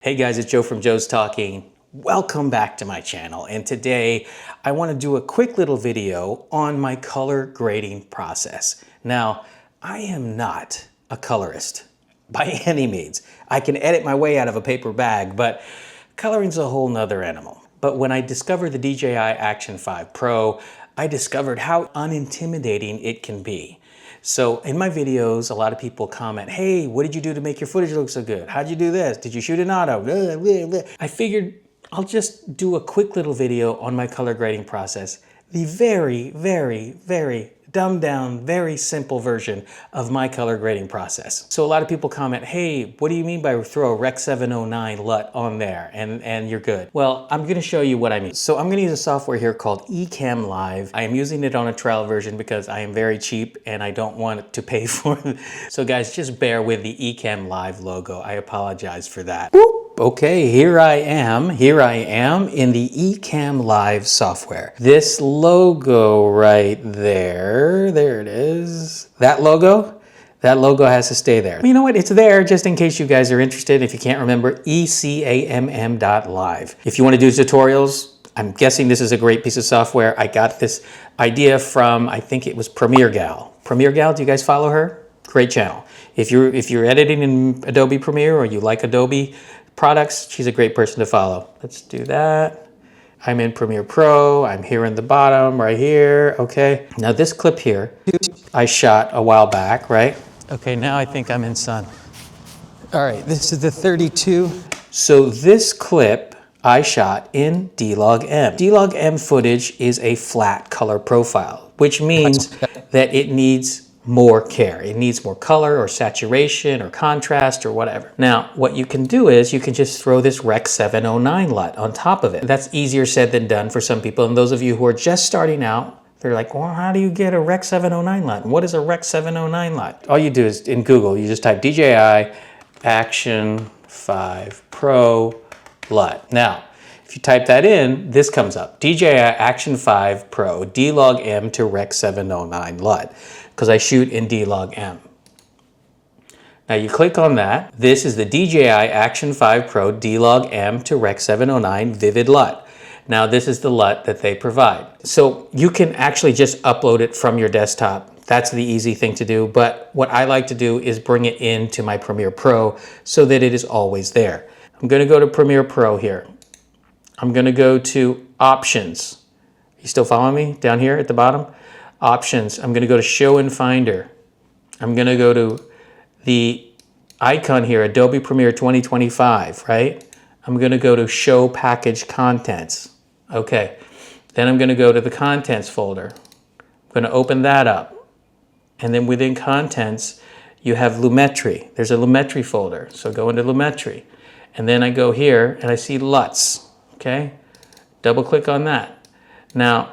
Hey guys, it's Joe from Joe's Talking. Welcome back to my channel, and today I want to do a quick little video on my color grading process. Now, I am not a colorist by any means. I can edit my way out of a paper bag, but coloring's a whole nother animal. But when I discovered the DJI Action 5 Pro, I discovered how unintimidating it can be. So in my videos, a lot of people comment, hey, what did you do to make your footage look so good? How'd you do this? Did you shoot in auto? I figured I'll just do a quick little video on my color grading process. The very dumbed down, very simple version of my color grading process. So a lot of people comment, hey, what do you mean by throw a Rec 709 LUT on there and you're good? Well, I'm gonna show you what I mean. So I'm gonna use a software here called Ecamm Live. I am using it on a trial version because I am very cheap and I don't want to pay for it. So guys, just bear with the Ecamm Live logo. I apologize for that. Boop. Okay, here I am in the Ecamm Live software. This logo right there it is. That logo has to stay there. You know what? It's there just in case you guys are interested. If you can't remember, ecamm.live. If you want to do tutorials, I'm guessing this is a great piece of software. I got this idea from, I think it was Premiere Gal. Premiere Gal, do you guys follow her? Great channel. If you're editing in Adobe Premiere or you like Adobe products, she's a great person to follow. Let's do that. I'm in Premiere Pro. I'm here in the bottom right here. Okay. Now this clip here, I shot a while back, right? Okay, now I think I'm in sun. All right, this is the 32. So this clip I shot in D-Log-M. D-Log-M footage is a flat color profile, which means that it needs more care. It needs more color or saturation or contrast or whatever. Now, what you can do is you can just throw this Rec 709 LUT on top of it. That's easier said than done for some people. And those of you who are just starting out, they're like, well, how do you get a Rec 709 LUT? What is a Rec 709 LUT? All you do is in Google, you just type DJI Action 5 Pro LUT. Now, if you type that in, this comes up. DJI Action 5 Pro D-Log-M to Rec 709 LUT, because I shoot in D-Log-M. Now you click on that. This is the DJI Action 5 Pro D-Log-M to Rec 709 Vivid LUT. Now this is the LUT that they provide. So you can actually just upload it from your desktop. That's the easy thing to do. But what I like to do is bring it into my Premiere Pro so that it is always there. I'm gonna go to Premiere Pro here. I'm gonna go to Options. You still following me down here at the bottom? Options. I'm gonna go to Show in Finder. I'm gonna go to the icon here, Adobe Premiere 2025, right? I'm gonna go to Show Package Contents. Okay, then I'm gonna go to the Contents folder. I'm gonna open that up. And then within Contents, you have Lumetri. There's a Lumetri folder, so go into Lumetri. And then I go here and I see LUTs, okay? Double click on that. Now,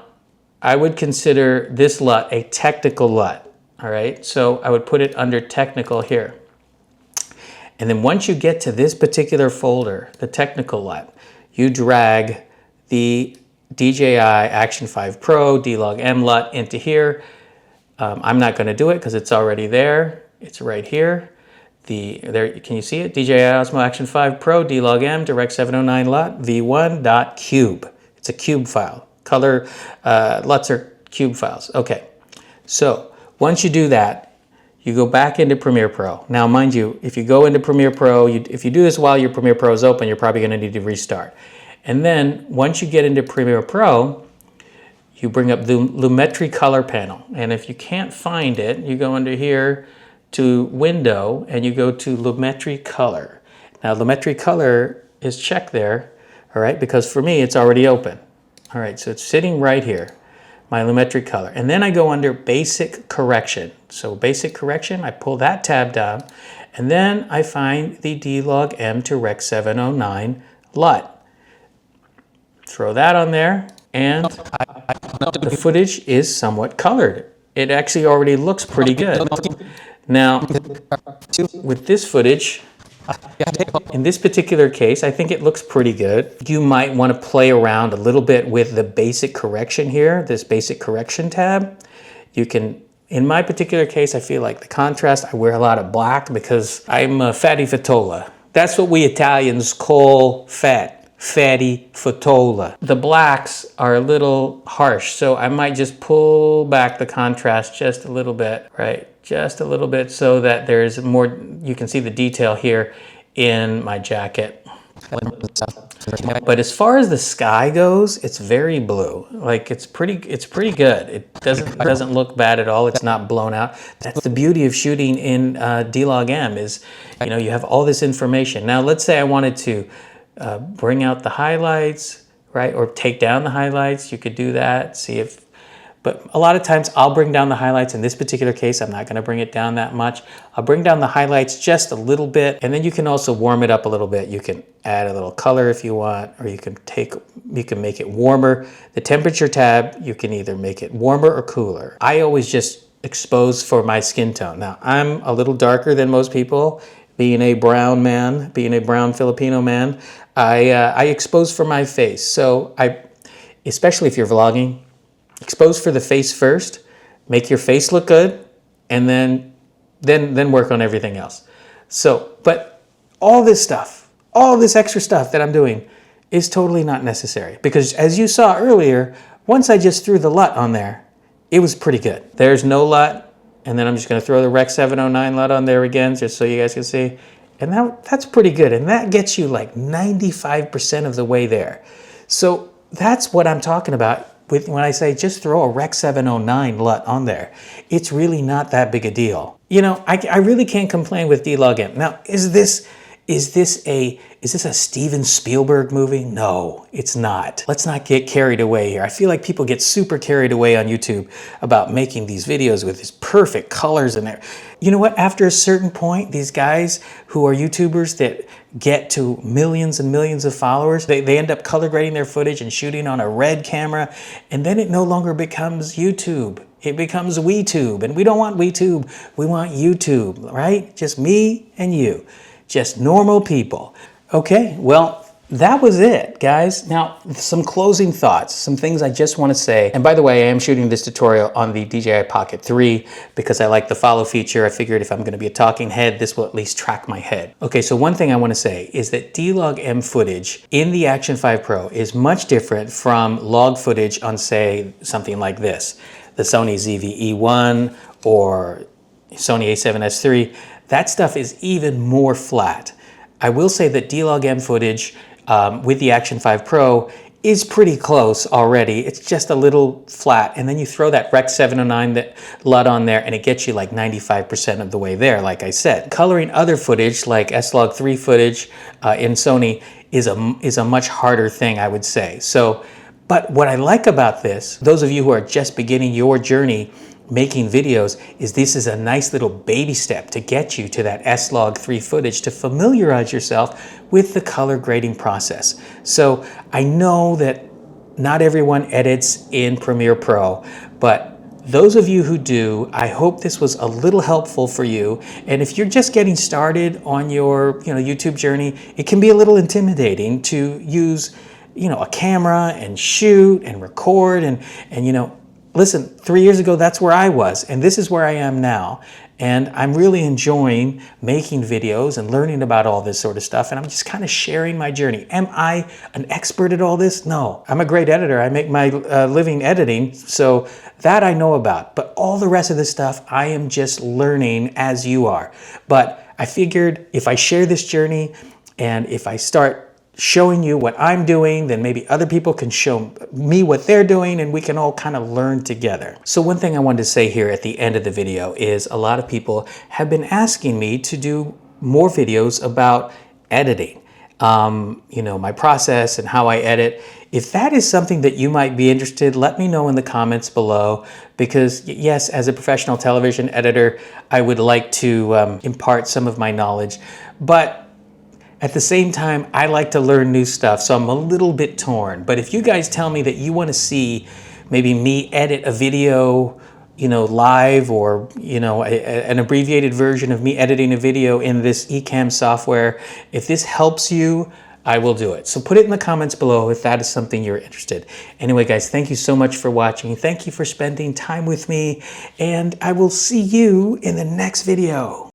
I would consider this LUT a technical LUT, all right? So I would put it under technical here. And then once you get to this particular folder, the technical LUT, you drag the DJI Action 5 Pro D-Log-M LUT into here. I'm not gonna do it because it's already there. It's right here. There, can you see it? DJI Osmo Action 5 Pro D-Log-M to Rec 709 LUT v1.cube. It's a cube file. Color LUTs are cube files. Okay, so once you do that, you go back into Premiere Pro. Now, mind you, if you go into Premiere Pro, if you do this while your Premiere Pro is open, you're probably gonna need to restart. And then once you get into Premiere Pro, you bring up the Lumetri color panel. And if you can't find it, you go under here to Window and you go to Lumetri Color. Now, Lumetri Color is checked there, all right, because for me, it's already open. All right, so it's sitting right here, my Lumetri color. And then I go under Basic Correction. So Basic Correction, I pull that tab down, and then I find the D-Log-M to Rec 709 LUT. Throw that on there, and the footage is somewhat colored. It actually already looks pretty good. Now, with this footage, in this particular case, I think it looks pretty good. You might want to play around a little bit with the basic correction here, this basic correction tab. You can In my particular case, I feel like the contrast, I wear a lot of black because I'm a fatty Fatola. That's what we Italians call fat, fatty fotola. The blacks are a little harsh, so I might just pull back the contrast just a little bit, right? Just a little bit so that there's more, you can see the detail here in my jacket. But as far as the sky goes, it's very blue. Like it's pretty good. It doesn't look bad at all. It's not blown out. That's the beauty of shooting in D-Log-M is, you know, you have all this information. Now, let's say I wanted to bring out the highlights, right? Or take down the highlights. You could do that, see if, but a lot of times I'll bring down the highlights. In this particular case, I'm not gonna bring it down that much. I'll bring down the highlights just a little bit, and then you can also warm it up a little bit. You can add a little color if you want, or you can make it warmer. The temperature tab, you can either make it warmer or cooler. I always just expose for my skin tone. Now, I'm a little darker than most people. Being a brown man, being a brown Filipino man, I expose for my face. So especially if you're vlogging, expose for the face first, make your face look good, and then work on everything else. So, but all this stuff, all this extra stuff that I'm doing is totally not necessary because as you saw earlier, once I just threw the LUT on there, it was pretty good. There's no LUT, and then I'm just gonna throw the Rec 709 LUT on there again just so you guys can see. And that's pretty good, and that gets you like 95% of the way there. So that's what I'm talking about when I say just throw a Rec 709 LUT on there. It's really not that big a deal. You know, I really can't complain with D-Log-M. Now, is this a Steven Spielberg movie? No, it's not. Let's not get carried away here. I feel like people get super carried away on YouTube about making these videos with these perfect colors in there. You know what? After a certain point, these guys who are YouTubers that get to millions and millions of followers, they end up color grading their footage and shooting on a red camera, and then it no longer becomes YouTube. It becomes WeTube, and we don't want WeTube. We want YouTube, right? Just me and you. Just normal people. Okay, well, that was it, guys. Now, some closing thoughts, some things I just want to say. And by the way, I am shooting this tutorial on the DJI Pocket 3 because I like the follow feature. I figured if I'm going to be a talking head, this will at least track my head. Okay, so one thing I want to say is that D-Log-M footage in the Action 5 Pro is much different from log footage on, say, something like this, the Sony ZV E1 or Sony a7S III. That stuff is even more flat. I will say that D-Log-M footage with the Action 5 Pro is pretty close already. It's just a little flat. And then you throw that Rec 709 LUT on there and it gets you like 95% of the way there, like I said. Coloring other footage like S-Log3 footage in Sony is a much harder thing, I would say. So, but what I like about this, those of you who are just beginning your journey making videos, is this is a nice little baby step to get you to that S-Log3 footage to familiarize yourself with the color grading process. So I know that not everyone edits in Premiere Pro, but those of you who do, I hope this was a little helpful for you. And if you're just getting started on your YouTube journey, it can be a little intimidating to use a camera and shoot and record and listen, 3 years ago, that's where I was, and this is where I am now. And I'm really enjoying making videos and learning about all this sort of stuff, and I'm just kind of sharing my journey. Am I an expert at all this? No, I'm a great editor. I make my living editing, so that I know about. But all the rest of this stuff, I am just learning as you are. But I figured if I share this journey and if I start showing you what I'm doing, then maybe other people can show me what they're doing and we can all kind of learn together. So one thing I wanted to say here at the end of the video is a lot of people have been asking me to do more videos about editing, my process and how I edit. If that is something that you might be interested, let me know in the comments below, because yes, as a professional television editor, I would like to impart some of my knowledge, but at the same time, I like to learn new stuff, so I'm a little bit torn. But if you guys tell me that you want to see maybe me edit a video, live, or, an abbreviated version of me editing a video in this Ecamm software, if this helps you, I will do it. So put it in the comments below if that is something you're interested. Anyway, guys, thank you so much for watching. Thank you for spending time with me, and I will see you in the next video.